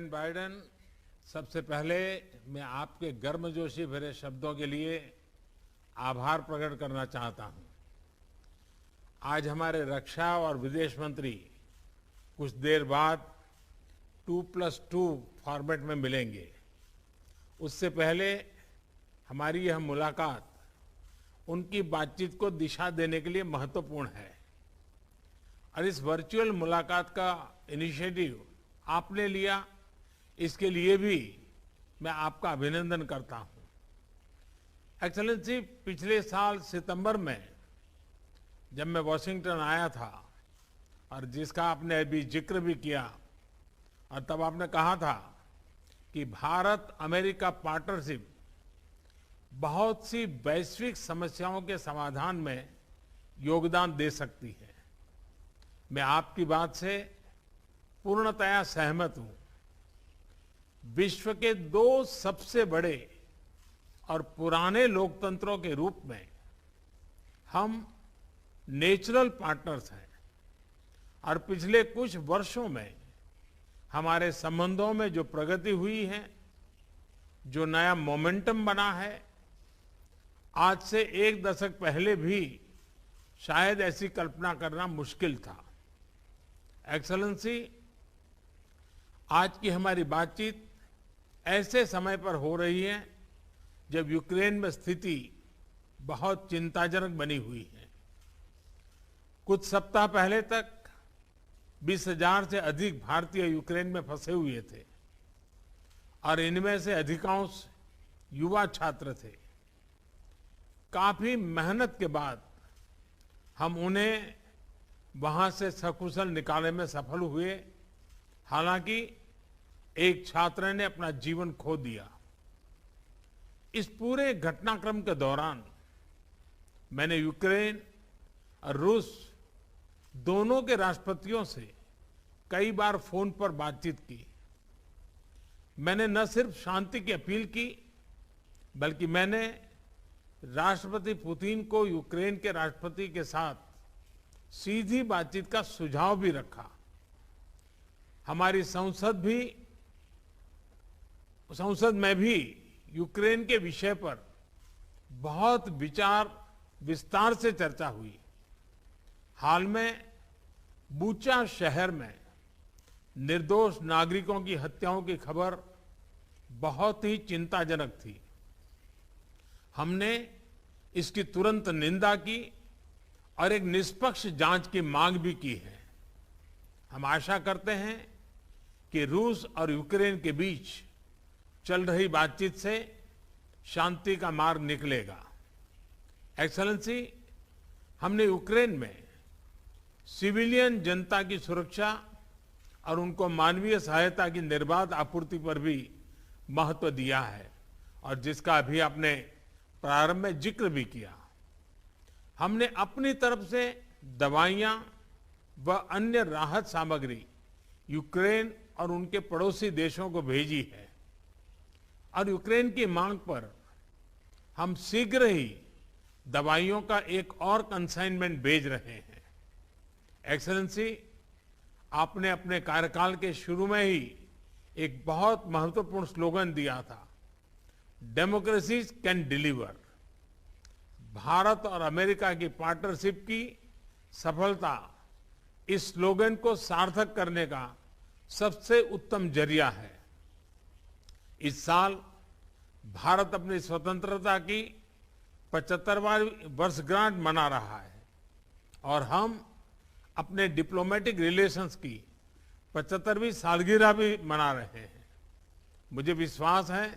President Biden, सबसे पहले मैं आपके गर्मजोशी भरे शब्दों के लिए आभार प्रकट करना चाहता हूं। आज हमारे रक्षा और विदेश मंत्री कुछ देर बाद 2+2 फॉर्मेट में मिलेंगे। उससे पहले हमारी यह मुलाकात उनकी बातचीत को दिशा देने के लिए महत्वपूर्ण है और इस वर्चुअल मुलाकात का इनिशिएटिव आपने लिया, इसके लिए भी मैं आपका अभिनंदन करता हूं। एक्सेलेंसी, पिछले साल सितंबर में जब मैं वॉशिंगटन आया था और जिसका आपने अभी जिक्र भी किया, और तब आपने कहा था कि भारत अमेरिका पार्टनरशिप बहुत सी वैश्विक समस्याओं के समाधान में योगदान दे सकती है। मैं आपकी बात से पूर्णतया सहमत हूं। विश्व के दो सबसे बड़े और पुराने लोकतंत्रों के रूप में हम नेचुरल पार्टनर्स हैं और पिछले कुछ वर्षों में हमारे संबंधों में जो प्रगति हुई है, जो नया मोमेंटम बना है, आज से एक दशक पहले भी शायद ऐसी कल्पना करना मुश्किल था। एक्सेलेंसी, आज की हमारी बातचीत ऐसे समय पर हो रही है जब यूक्रेन में स्थिति बहुत चिंताजनक बनी हुई है। कुछ सप्ताह पहले तक 20,000 से अधिक भारतीय यूक्रेन में फंसे हुए थे और इनमें से अधिकांश युवा छात्र थे। काफी मेहनत के बाद हम उन्हें वहां से सकुशल निकालने में सफल हुए। हालांकि एक छात्र ने अपना जीवन खो दिया। इस पूरे घटनाक्रम के दौरान मैंने यूक्रेन और रूस दोनों के राष्ट्रपतियों से कई बार फोन पर बातचीत की। मैंने न सिर्फ शांति की अपील की, बल्कि मैंने राष्ट्रपति पुतिन को यूक्रेन के राष्ट्रपति के साथ सीधी बातचीत का सुझाव भी रखा। हमारी संसद में भी यूक्रेन के विषय पर बहुत विस्तार से चर्चा हुई। हाल में बूचा शहर में निर्दोष नागरिकों की हत्याओं की खबर बहुत ही चिंताजनक थी। हमने इसकी तुरंत निंदा की और एक निष्पक्ष जांच की मांग भी की है। हम आशा करते हैं कि रूस और यूक्रेन के बीच चल रही बातचीत से शांति का मार्ग निकलेगा। एक्सेलेंसी, हमने यूक्रेन में सिविलियन जनता की सुरक्षा और उनको मानवीय सहायता की निर्बाध आपूर्ति पर भी महत्व दिया है और जिसका अभी आपने प्रारंभ में जिक्र भी किया। हमने अपनी तरफ से दवाइयां व अन्य राहत सामग्री यूक्रेन और उनके पड़ोसी देशों को भेजी है और यूक्रेन की मांग पर हम शीघ्र ही दवाइयों का एक और कंसाइनमेंट भेज रहे हैं। एक्सेलेंसी, आपने अपने कार्यकाल के शुरू में ही एक बहुत महत्वपूर्ण स्लोगन दिया था, डेमोक्रेसी कैन डिलीवर। भारत और अमेरिका की पार्टनरशिप की सफलता इस स्लोगन को सार्थक करने का सबसे उत्तम जरिया है। इस साल भारत अपनी स्वतंत्रता की 75वां वर्षगांठ मना रहा है और हम अपने डिप्लोमेटिक रिलेशंस की 75वीं सालगिरह भी मना रहे हैं। मुझे विश्वास है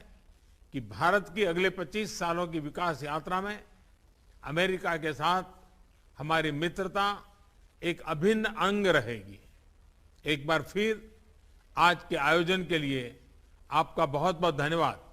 कि भारत की अगले 25 सालों की विकास यात्रा में अमेरिका के साथ हमारी मित्रता एक अभिन्न अंग रहेगी। एक बार फिर आज के आयोजन के लिए आपका बहुत बहुत धन्यवाद।